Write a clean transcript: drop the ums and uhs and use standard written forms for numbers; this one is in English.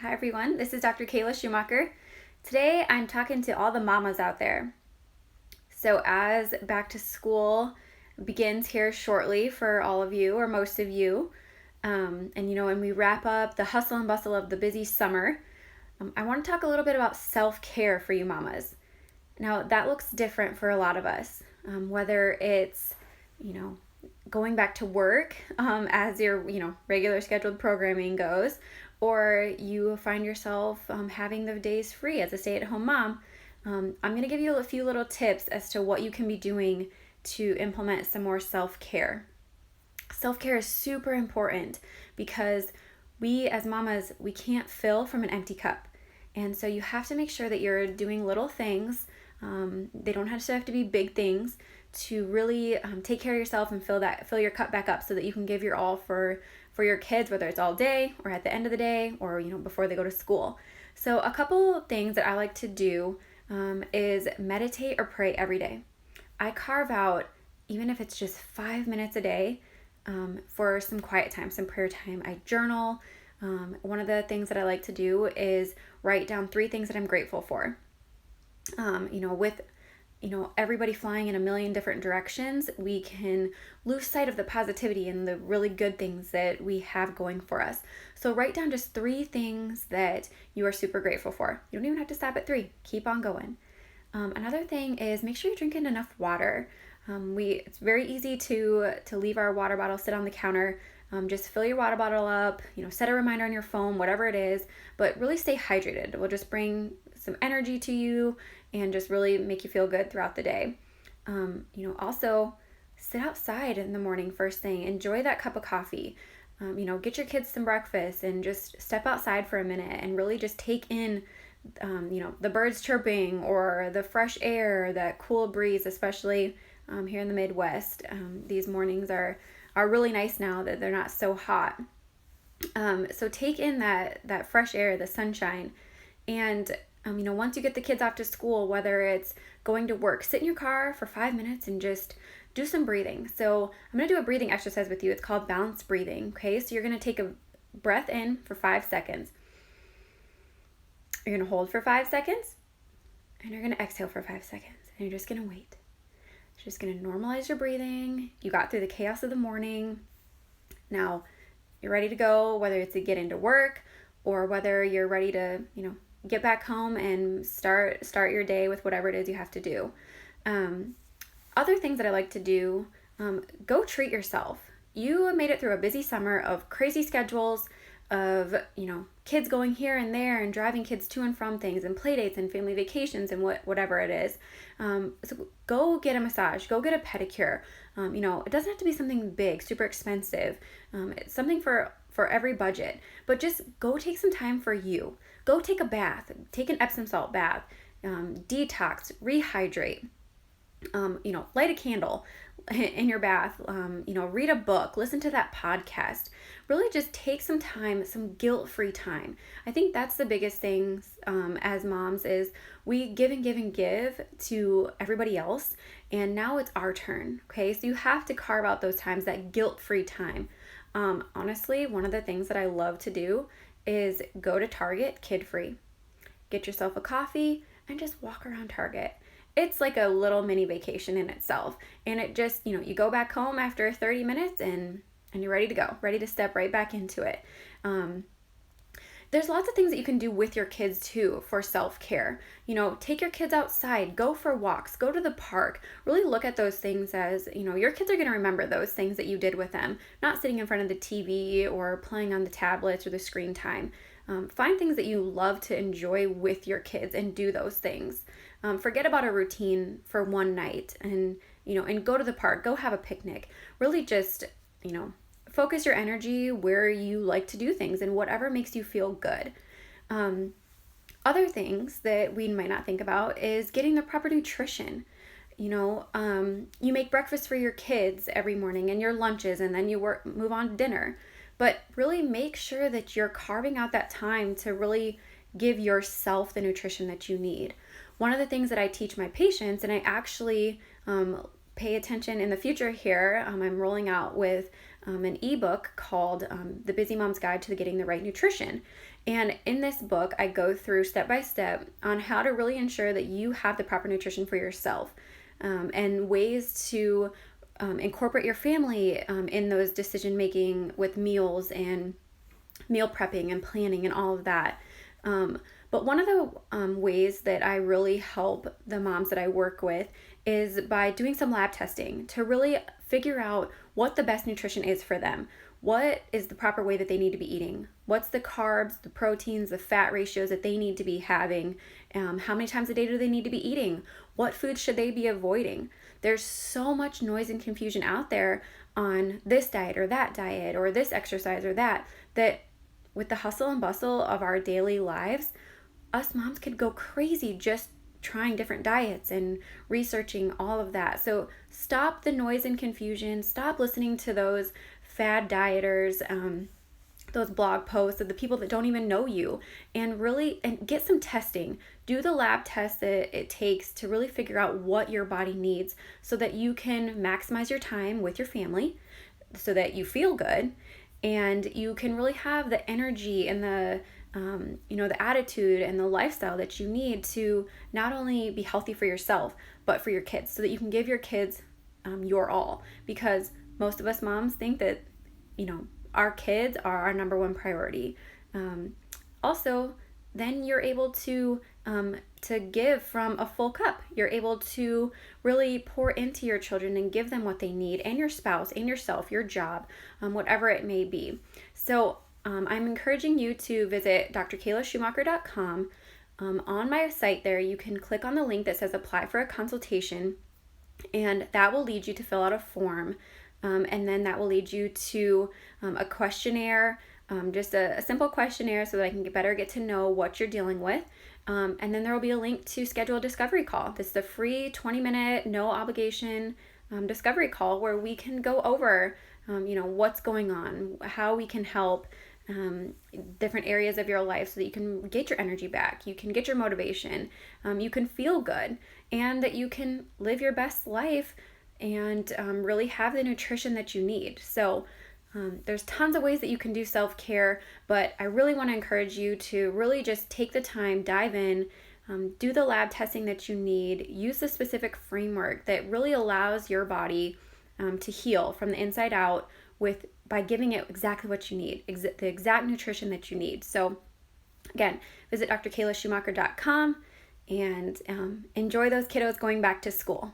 Hi everyone, this is Dr. Kayla Schumacher. Today I'm talking to all the mamas out there. So as back to school begins here shortly for all of you or most of you, and we wrap up the hustle and bustle of the busy summer, I want to talk a little bit about self-care for you mamas. Now that looks different for a lot of us, whether it's, going back to work as your, regular scheduled programming goes, or you find yourself having the days free as a stay-at-home mom. I'm going to give you a few little tips as to what you can be doing to implement some more self-care. Self-care is super important because we as mamas, we can't fill from an empty cup. And so you have to make sure that you're doing little things. They don't have to be big things to really take care of yourself and fill your cup back up so that you can give your all for your kids, whether it's all day or at the end of the day or before they go to school. So a couple things that I like to do is meditate or pray every day. I carve out, even if it's just 5 minutes a day, for some quiet time, some prayer time. I journal. One of the things that I like to do is write down 3 things that I'm grateful for. With everybody flying in a million different directions, we can lose sight of the positivity and the really good things that we have going for us. So write down just 3 things that you are super grateful for. You don't even have to stop at 3. Keep on going. Another thing is make sure you're drinking enough water. It's very easy to leave our water bottle sit on the counter. Just fill your water bottle up, set a reminder on your phone, whatever it is, but really stay hydrated. It will just bring some energy to you and just really make you feel good throughout the day. Also sit outside in the morning first thing. Enjoy that cup of coffee. Get your kids some breakfast and just step outside for a minute and really just take in, the birds chirping or the fresh air, that cool breeze, especially here in the Midwest. These mornings are really nice now that they're not so hot. So take in that fresh air, the sunshine, and once you get the kids off to school, whether it's going to work, sit in your car for 5 minutes and just do some breathing. So I'm going to do a breathing exercise with you. It's called balanced breathing. Okay, so you're going to take a breath in for 5 seconds. You're going to hold for 5 seconds, and you're going to exhale for 5 seconds, and you're just going to wait. You're just going to normalize your breathing. You got through the chaos of the morning. Now you're ready to go, whether it's to get into work or whether you're ready to, get back home and start your day with whatever it is you have to do. Other things that I like to do, go treat yourself. You made it through a busy summer of crazy schedules, of kids going here and there and driving kids to and from things and play dates and family vacations and whatever it is. So go get a massage, go get a pedicure. It doesn't have to be something big, super expensive. It's something for every budget, but just go take some time for you. Go take a bath, take an Epsom salt bath, detox, rehydrate, light a candle in your bath, read a book, listen to that podcast. Really just take some time, some guilt-free time. I think that's the biggest thing as moms is we give and give and give to everybody else, and now it's our turn, okay? So you have to carve out those times, that guilt-free time. Honestly, one of the things that I love to do is go to Target kid-free. Get yourself a coffee and just walk around Target. It's like a little mini vacation in itself. And it just, you go back home after 30 minutes and you're ready to go, ready to step right back into it. There's lots of things that you can do with your kids too for self-care. Take your kids outside, go for walks, go to the park. Really look at those things as, your kids are going to remember those things that you did with them, not sitting in front of the TV or playing on the tablets or the screen time. Find things that you love to enjoy with your kids and do those things. Forget about a routine for one night and go to the park, go have a picnic. Really just, focus your energy where you like to do things and whatever makes you feel good. Other things that we might not think about is getting the proper nutrition. You make breakfast for your kids every morning and your lunches, and then you move on to dinner. But really make sure that you're carving out that time to really give yourself the nutrition that you need. One of the things that I teach my patients, and I actually pay attention in the future here, I'm rolling out with an ebook called The Busy Mom's Guide to Getting the Right Nutrition. And in this book, I go through step by step on how to really ensure that you have the proper nutrition for yourself, and ways to incorporate your family in those decision making with meals and meal prepping and planning and all of that. But one of the ways that I really help the moms that I work with is by doing some lab testing to really figure out what the best nutrition is for them. What is the proper way that they need to be eating? What's the carbs, the proteins, the fat ratios that they need to be having? How many times a day do they need to be eating? What foods should they be avoiding? There's so much noise and confusion out there on this diet or this exercise or that with the hustle and bustle of our daily lives, us moms could go crazy just trying different diets and researching all of that. So stop the noise and confusion. Stop listening to those fad dieters, those blog posts of the people that don't even know you, and get some testing. Do the lab tests that it takes to really figure out what your body needs so that you can maximize your time with your family so that you feel good and you can really have the energy and the attitude and the lifestyle that you need to not only be healthy for yourself, but for your kids, so that you can give your kids your all. Because most of us moms think that, our kids are our number one priority. Also, then you're able to give from a full cup. You're able to really pour into your children and give them what they need, and your spouse, and yourself, your job, whatever it may be. So I'm encouraging you to visit drkayleschumacher.com. On my site there, you can click on the link that says apply for a consultation, and that will lead you to fill out a form. And then that will lead you to a questionnaire, just a simple questionnaire so that I can get to know what you're dealing with. And then there will be a link to schedule a discovery call. This is a free 20-minute, no obligation discovery call where we can go over, what's going on, how we can help, different areas of your life so that you can get your energy back, you can get your motivation, you can feel good, and that you can live your best life and really have the nutrition that you need. So there's tons of ways that you can do self-care, but I really want to encourage you to really just take the time, dive in, do the lab testing that you need, use the specific framework that really allows your body to heal from the inside out by giving it exactly what you need, the exact nutrition that you need. So again, visit drkayleschumacher.com and enjoy those kiddos going back to school.